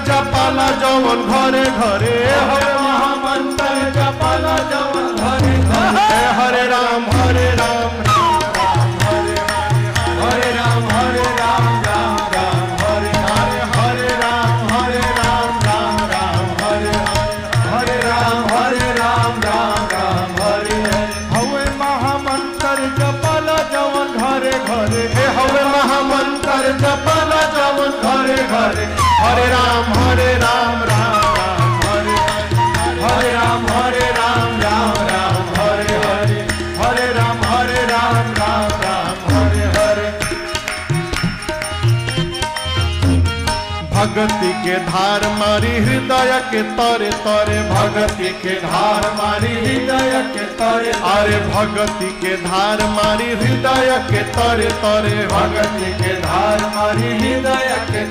जपाला जवन घरे घरे हवे महामंत्र जपाला जवन घरे घरे हरे राम हरे राम हरे राम हरे राम राम राम हरे हरे हरे राम राम राम हरे हरे राम राम हरे हवे महामंत्र जपाला जवन घरे घरे हवे महामंत्र जपाला जवन घरे घरे हरे राम राम राम हरे राम राम राम हरे हरे राम राम राम हरे हरे भगति के धार मारी हृदय के तरे तरे भगति के धार मारी हृदय के तरे अरे भगति के धार मारी हृदय के तरे तरे भगति के धार मारी हृदय के